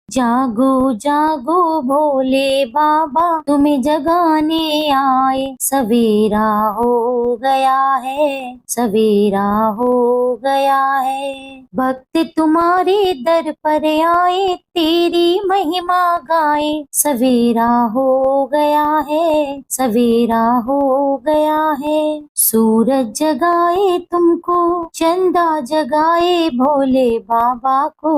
जागो जागो भोले बाबा, तुम्हें जगाने आए। सवेरा हो गया है, सवेरा हो गया है। भक्त तुम्हारे दर पर आए, तेरी महिमा गाए। सवेरा हो गया है, सवेरा हो गया है। सूरज जगाए तुमको, चंदा जगाए भोले बाबा को,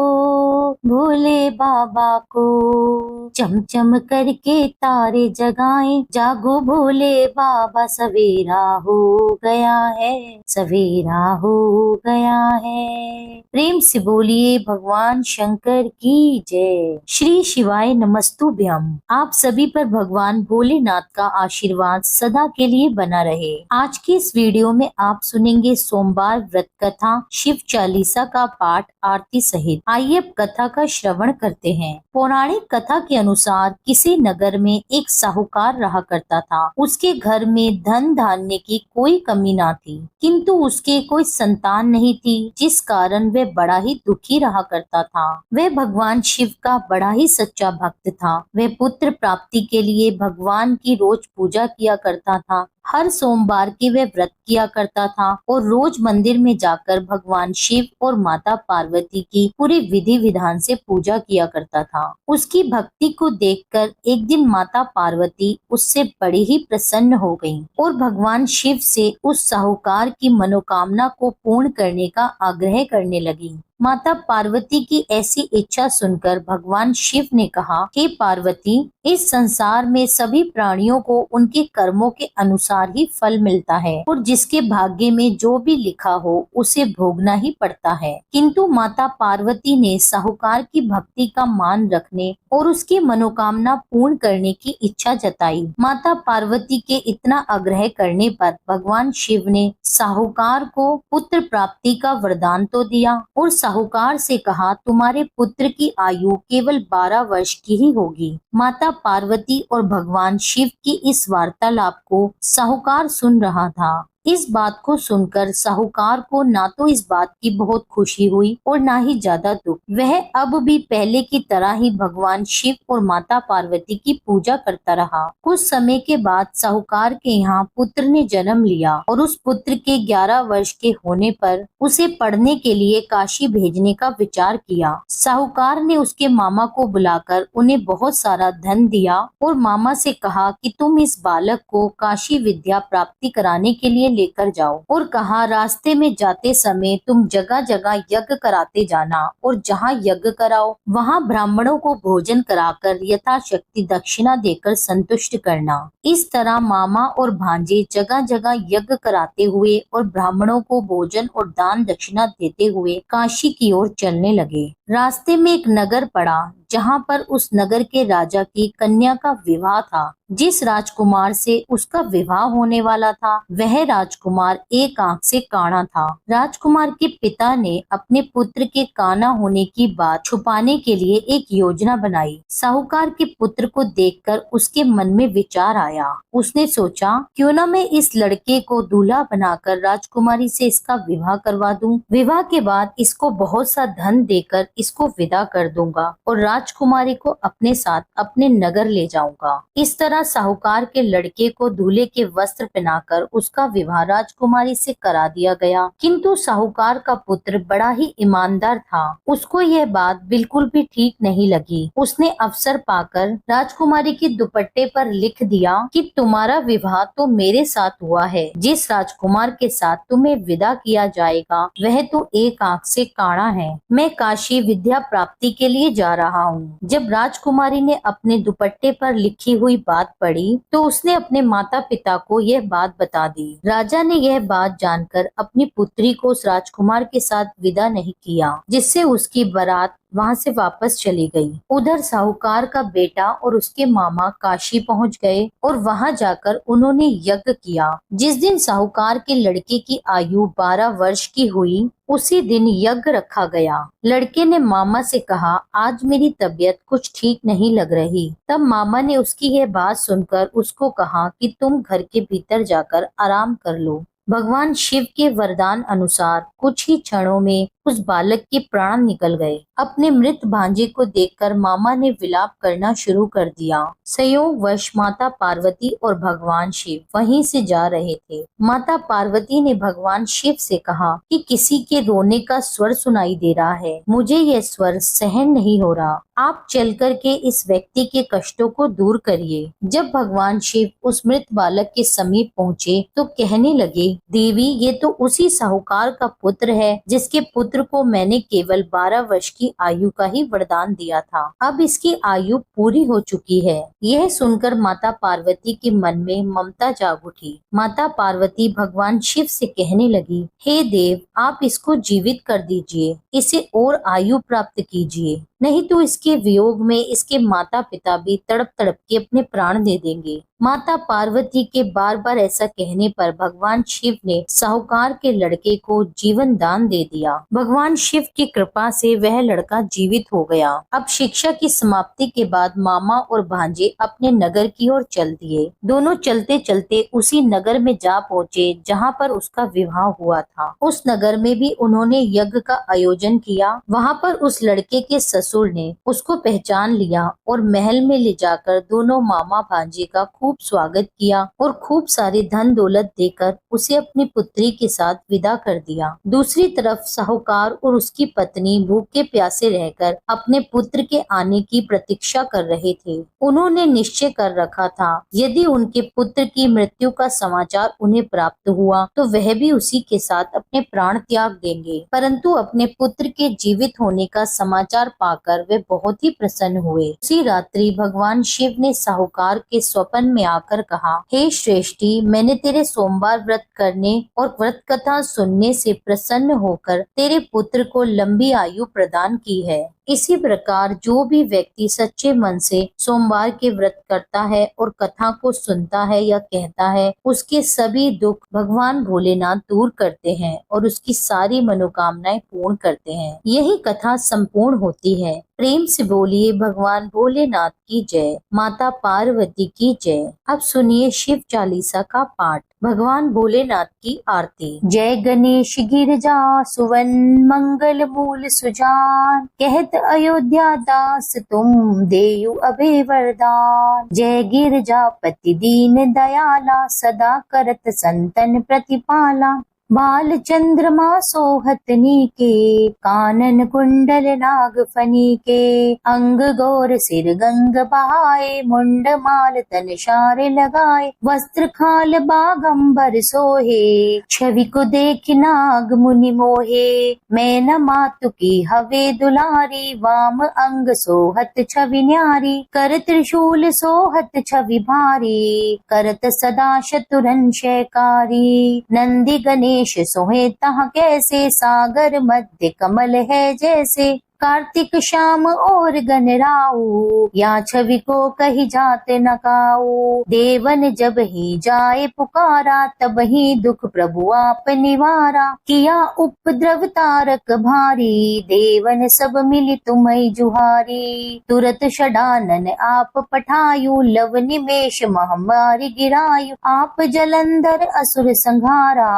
भोले बाबा को। चमचम करके तारे जगाए, जागो भोले बाबा। सवेरा हो गया है, सवेरा हो गया है। प्रेम से बोलिए भगवान शंकर की जय। श्री शिवाय नमस्तुभ्यम। आप सभी पर भगवान भोलेनाथ का आशीर्वाद सदा के लिए बना रहे। आज की इस वीडियो में आप सुनेंगे सोमवार व्रत कथा, शिव चालीसा का पाठ आरती सहित। आइए अब कथा का श्रवण करते हैं। पौराणिक कथा के अनुसार किसी नगर में एक साहूकार रहा करता था। उसके घर में धन धान्य की कोई कमी ना थी, किंतु उसके कोई संतान नहीं थी, जिस कारण वह बड़ा ही दुखी रहा करता था। वह भगवान शिव का बड़ा ही सच्चा भक्त था। वह पुत्र प्राप्ति के लिए भगवान की रोज पूजा किया करता था। हर सोमवार की वह व्रत किया करता था और रोज मंदिर में जाकर भगवान शिव और माता पार्वती की पूरे विधि विधान से पूजा किया करता था। उसकी भक्ति को देखकर एक दिन माता पार्वती उससे बड़ी ही प्रसन्न हो गईं और भगवान शिव से उस साहूकार की मनोकामना को पूर्ण करने का आग्रह करने लगी। माता पार्वती की ऐसी इच्छा सुनकर भगवान शिव ने कहा, हे पार्वती, इस संसार में सभी प्राणियों को उनके कर्मों के अनुसार ही फल मिलता है और जिसके भाग्य में जो भी लिखा हो उसे भोगना ही पड़ता है। किंतु माता पार्वती ने साहूकार की भक्ति का मान रखने और उसकी मनोकामना पूर्ण करने की इच्छा जताई। माता पार्वती के इतना आग्रह करने पर भगवान शिव ने साहूकार को पुत्र प्राप्ति का वरदान तो दिया और साहूकार से कहा, तुम्हारे पुत्र की आयु केवल 12 वर्ष की ही होगी। माता पार्वती और भगवान शिव की इस वार्तालाप को साहूकार सुन रहा था। इस बात को सुनकर साहूकार को ना तो इस बात की बहुत खुशी हुई और ना ही ज्यादा दुख। वह अब भी पहले की तरह ही भगवान शिव और माता पार्वती की पूजा करता रहा। कुछ समय के बाद साहूकार के यहाँ पुत्र ने जन्म लिया और उस पुत्र के 11 वर्ष के होने पर उसे पढ़ने के लिए काशी भेजने का विचार किया। साहूकार ने उसके मामा को बुलाकर उन्हें बहुत सारा धन दिया और मामा से कहा कि तुम इस बालक को काशी विद्या प्राप्ति कराने के लिए लेकर जाओ और कहा, रास्ते में जाते समय तुम जगह जगह यज्ञ कराते जाना और जहाँ यज्ञ कराओ वहाँ ब्राह्मणों को भोजन कराकर यथाशक्ति दक्षिणा देकर संतुष्ट करना। इस तरह मामा और भांजे जगह जगह यज्ञ कराते हुए और ब्राह्मणों को भोजन और दान दक्षिणा देते हुए काशी की ओर चलने लगे। रास्ते में एक नगर पड़ा जहाँ पर उस नगर के राजा की कन्या का विवाह था। जिस राजकुमार से उसका विवाह होने वाला था वह राजकुमार एक आंख से काना था। राजकुमार के पिता ने अपने पुत्र के काना होने की बात छुपाने के लिए एक योजना बनाई। साहूकार के पुत्र को देखकर उसके मन में विचार आया। उसने सोचा, क्यों न मैं इस लड़के को दूल्हा बनाकर राजकुमारी से इसका विवाह करवा दूं। विवाह के बाद इसको बहुत सा धन देकर इसको विदा कर दूंगा और राजकुमारी को अपने साथ अपने नगर ले जाऊंगा। इस तरह साहूकार के लड़के को दूल्हे के वस्त्र पहनाकर उसका विवाह राजकुमारी से करा दिया गया। किंतु साहूकार का पुत्र बड़ा ही ईमानदार था। उसको यह बात बिल्कुल भी ठीक नहीं लगी। उसने अवसर पाकर राजकुमारी के दुपट्टे पर लिख दिया कि तुम्हारा विवाह तो मेरे साथ हुआ है। जिस राजकुमार के साथ तुम्हें विदा किया जाएगा वह तो एक आंख से काना है। मैं काशी विद्या प्राप्ति के लिए जा रहा हूँ। जब राजकुमारी ने अपने दुपट्टे पर लिखी हुई बात पड़ी तो उसने अपने माता पिता को यह बात बता दी। राजा ने यह बात जानकर अपनी पुत्री को उस राजकुमार के साथ विदा नहीं किया, जिससे उसकी बारात वहाँ से वापस चली गई। उधर साहूकार का बेटा और उसके मामा काशी पहुँच गए और वहाँ जाकर उन्होंने यज्ञ किया। जिस दिन साहूकार के लड़के की आयु 12 वर्ष की हुई उसी दिन यज्ञ रखा गया। लड़के ने मामा से कहा, आज मेरी तबीयत कुछ ठीक नहीं लग रही। तब मामा ने उसकी यह बात सुनकर उसको कहा कि तुम घर के भीतर जाकर आराम कर लो। भगवान शिव के वरदान अनुसार कुछ ही क्षणों में उस बालक के प्राण निकल गए। अपने मृत भांजे को देखकर मामा ने विलाप करना शुरू कर दिया। संयोगवश माता पार्वती और भगवान शिव वहीं से जा रहे थे। माता पार्वती ने भगवान शिव से कहा कि किसी के रोने का स्वर सुनाई दे रहा है, मुझे यह स्वर सहन नहीं हो रहा, आप चल कर के इस व्यक्ति के कष्टों को दूर करिए। जब भगवान शिव उस मृत बालक के समीप पहुँचे तो कहने लगे, देवी ये तो उसी साहूकार का पुत्र है जिसके पुत्र को मैंने केवल 12 वर्ष की आयु का ही वरदान दिया था। अब इसकी आयु पूरी हो चुकी है। यह सुनकर माता पार्वती के मन में ममता जाग उठी। माता पार्वती भगवान शिव से कहने लगी, हे देव, आप इसको जीवित कर दीजिए, इसे और आयु प्राप्त कीजिए, नहीं तो इसके वियोग में इसके माता पिता भी तड़प तड़प के अपने प्राण दे देंगे। माता पार्वती के बार बार ऐसा कहने पर भगवान शिव ने साहूकार के लड़के को जीवन दान दे दिया। भगवान शिव की कृपा से वह लड़का जीवित हो गया। अब शिक्षा की समाप्ति के बाद मामा और भांजे अपने नगर की ओर चल दिए। दोनों चलते चलते उसी नगर में जा पहुँचे जहाँ पर उसका विवाह हुआ था। उस नगर में भी उन्होंने यज्ञ का आयोजन किया। वहाँ पर उस लड़के के ससुर ने उसको पहचान लिया और महल में ले जाकर दोनों मामा भांजे का खूब स्वागत किया और खूब सारी धन दौलत देकर उसे अपनी पुत्री के साथ विदा कर दिया। दूसरी तरफ साहूकार और उसकी पत्नी भूखे प्यासे रहकर अपने पुत्र के आने की प्रतीक्षा कर रहे थे। उन्होंने निश्चय कर रखा था यदि उनके पुत्र की मृत्यु का समाचार उन्हें प्राप्त हुआ तो वह भी उसी के साथ अपने प्राण त्याग देंगे। परंतु अपने पुत्र के जीवित होने का समाचार पाकर वे बहुत ही प्रसन्न हुए। उसी रात्रि भगवान शिव ने साहूकार के स्वप्न में आकर कहा, हे श्रेष्ठी, मैंने तेरे सोमवार व्रत करने और व्रत कथा सुनने से प्रसन्न होकर तेरे पुत्र को लंबी आयु प्रदान की है। इसी प्रकार जो भी व्यक्ति सच्चे मन से सोमवार के व्रत करता है और कथा को सुनता है या कहता है, उसके सभी दुख भगवान भोलेनाथ दूर करते हैं और उसकी सारी मनोकामनाएं पूर्ण करते हैं। यही कथा संपूर्ण होती है। प्रेम से बोलिए भगवान भोलेनाथ की जय, माता पार्वती की जय। अब सुनिए शिव चालीसा का पाठ। भगवान भोलेनाथ की आरती। जय गणेश गिरजा सुवन मंगल मूल सुजान, कहत अयोध्या दास तुम देयु अभय वरदान। जय गिरजा पति दीन दयाला, सदा करत संतन प्रतिपाला। बाल चंद्रमा सोहतनी के, कानन कुंडल नाग फनी के। अंग गौर सिर गंग बहाए, मुंड माल तन शार लगाए। वस्त्र खाल बागंबर सोहे, छवि को देख नाग मुनि मोहे। मैन मातु की हवे दुलारी, वाम अंग सोहत छवि न्यारी। कर त्रिशूल सोहत छवि भारी, करत सदा शतुरन शयकारी। नंदी गणेश सोहे तहाँ कैसे, सागर मध्य कमल है जैसे। कार्तिक श्याम और गणराऊ, या छवि को कही जात न काऊ। देवन जब ही जाए पुकारा, तब ही दुख प्रभु आप निवारा। किया उपद्रव तारक भारी, देवन सब मिली तुम्हि जुहारी। तुरत षडानन आप पठायु, लव निमेष महामारी गिरायु। आप जलंधर असुर संहारा,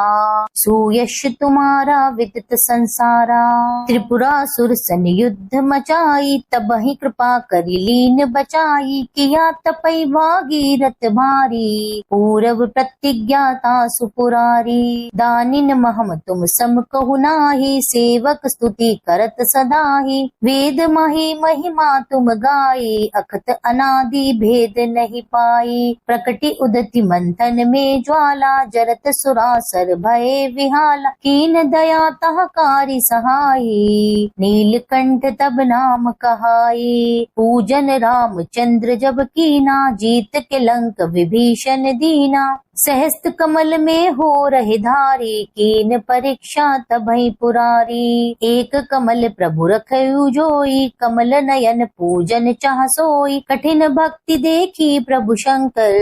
सुयश तुम्हारा विदित संसारा। त्रिपुरासुर सन युद्ध मचाई, तब ही कृपा करी लीन बचाई। किया तपई भागीरथ भारी, पूरव प्रतिज्ञाता सुपुरारी। दानिन महम तुम सम कहु नाही, सेवक स्तुति करत सदाही। वेद मही महिमा तुम गाई, अखत अनादि भेद नहीं पाई। प्रकटि उदति मंथन में ज्वाला, जरत सुरासर भय विहाला। कीन दया तह कारी सहाई, नीलकंठ तब नाम कहाई। पूजन रामचंद्र जब कीना, जीत के लंक विभीषण दीना। सहस्त्र कमल में हो रहे धारी, कीन परीक्षा तबहि पुरारी। एक कमल प्रभु रखयु जोई, कमल नयन पूजन चाह सोई। कठिन भक्ति देखी प्रभु शंकर,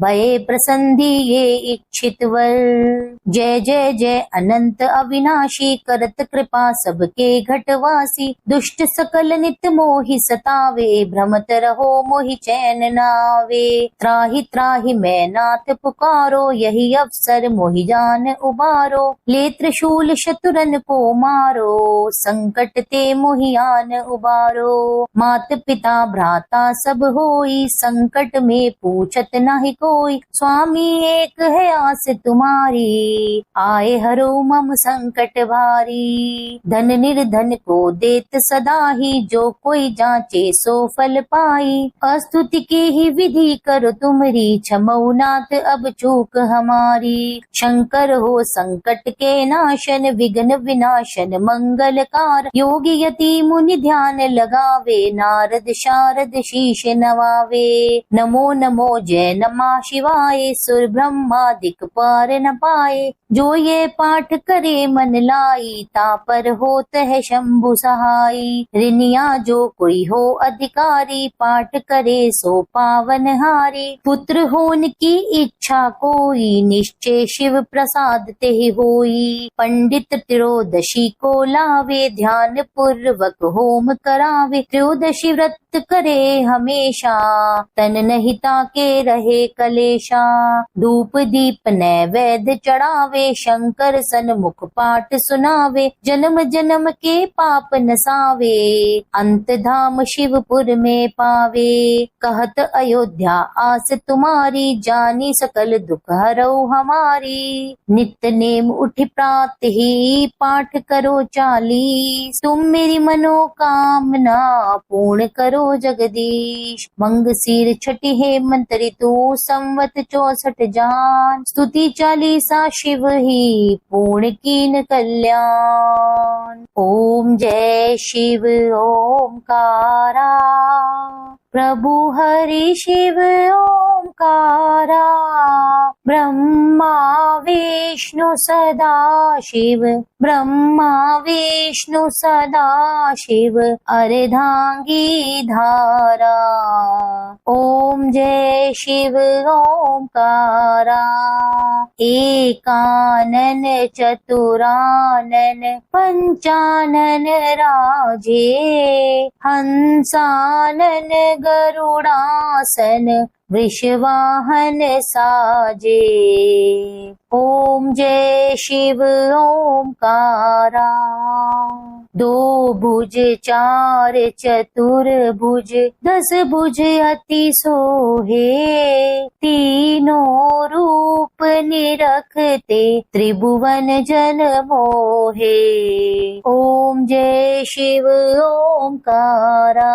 भये प्रसन्धि ये इच्छित वर। जय जय जय अनंत अविनाशी, करत कृपा सबके घटवासी। दुष्ट सकल नित मोहि सतावे, भ्रमत रहो मोहि चैन नावे। त्राहि त्राहि मैं नाथ पुकारो, यही अवसर मोहि जान उबारो। ले त्रिशूल शतुरन को मारो, संकट ते मोहि आन उबारो। मात पिता भ्राता सब होई, संकट में पूछत नाही कोई। स्वामी एक है आस तुम्हारी, आए हरो मम संकट भारी। धन निर्धन को देत सदा ही, जो कोई जांचे सो फल पाई। अस्तुति की ही विधि करो तुमरी, क्षमौ नाथ अब चूक हमारी। शंकर हो संकट के नाशन, विघ्न विनाशन मंगलकार। योगी यति मुनि ध्यान लगावे, नारद शारद शीश नवावे। नमो नमो जय नमः शिवाय, सुर ब्रह्मादिक पार न पाए। जो ये पाठ करे मन लाई, तापर होत है शंभु सहाई। ऋनिया जो कोई हो अधिकारी, पाठ करे सो पावन हारी। पुत्र होन की इच्छा कोई, निश्चय शिव प्रसाद ते होई। पंडित त्रयोदशी को लावे, ध्यान पूर्वक होम करावे। त्रयोदशी व्रत करे हमेशा, तन नहीं ताके रहे कलेशा। धूप दीप नैवेद्य चढ़ावे, शंकर सन्मुख पाठ सुनावे। जन्म जन्म के पाप नसावे, अंत धाम शिवपुर में पावे। कहत अयोध्या आस तुम्हारी, जानी सकल दुख हरौ हमारी। नित्य नेम उठ प्रात ही, पाठ करो 40। तुम मेरी मनोकामना पूर्ण करो जगदीश। मंगशीर छठी हेमंत ऋतु, संवत 64 जान। स्तुति 40 शिव ही, पूर्ण कीन कल्याण। ओम जय शिव ओमकारा, प्रभु हरि शिव ओमकारा। ब्रह्मा विष्णु सदा शिव, ब्रह्मा विष्णु सदा शिव। अर्धांगी धारा, ओम जय शिव ओमकारा। एकानन चतुरानन पंचानन राजे, हंसानन गरुड़ासन वृषवाहन साजे। ओम जय शिव ओमकारा। दो भुज चार चतुर्भुज, 10 भुज अति सोहे। तीनों रूप निरखते, त्रिभुवन जन मोहे। ओम जय शिव ओमकारा।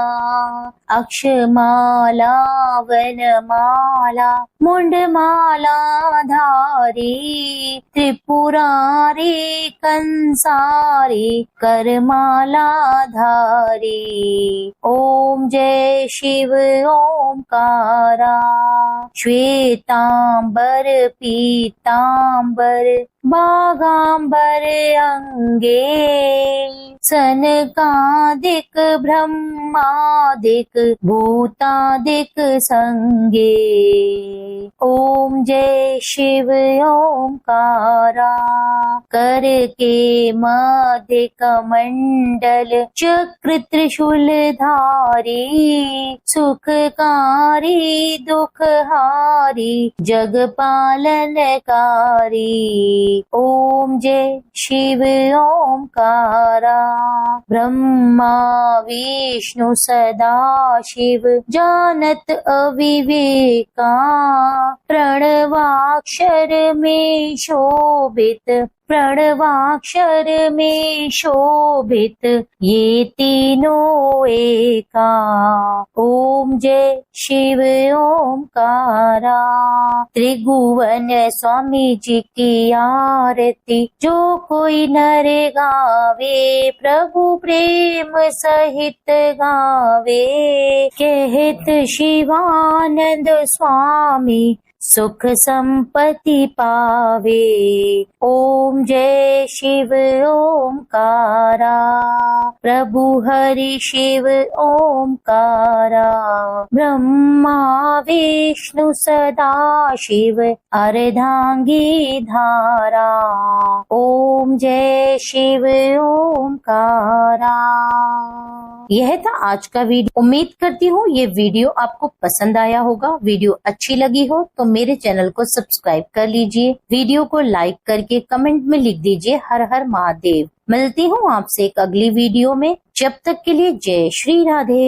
अक्षमाला वनमाला, मुंडमाला धारी। त्रिपुरारी कंसारी, करमाला धारी। ओम जय शिव ओमकारा। श्वेतांबर पीतांबर, बागांबर अंगे। सनकादिक ब्रह्मादिक, भूतादिक संगे। ओम जय शिव ओमकारा। कर के मध्य कमंडल, चक्र त्रिशूल धारी। सुखकारी दुखहारी, जग पालनकारी। ओम जय शिव ओमकारा। ब्रह्मा विष्णु सदा शिव, जानत अविवेका। प्रणवाक्षर में शोभित, प्रणवाक्षर में शोभित। ये तीनों एका। ओम जय शिव ओमकारा। त्रिभुवन स्वामी जी की आरती, जो कोई नर गावे। प्रभु प्रेम सहित गावे। कहत शिवानंद स्वामी, सुख संपत्ति पावे। ओम जय शिव ओंकारा, प्रभु हरि शिव ओंकारा, ब्रह्मा विष्णु सदा शिव अर्धांगी धारा। ओम जय शिव ओंकारा। यह था आज का वीडियो। उम्मीद करती हूँ ये वीडियो आपको पसंद आया होगा। वीडियो अच्छी लगी हो तो मेरे चैनल को सब्सक्राइब कर लीजिए। वीडियो को लाइक करके कमेंट में लिख दीजिए हर हर महादेव। मिलती हूँ आपसे एक अगली वीडियो में। जब तक के लिए जय श्री राधे।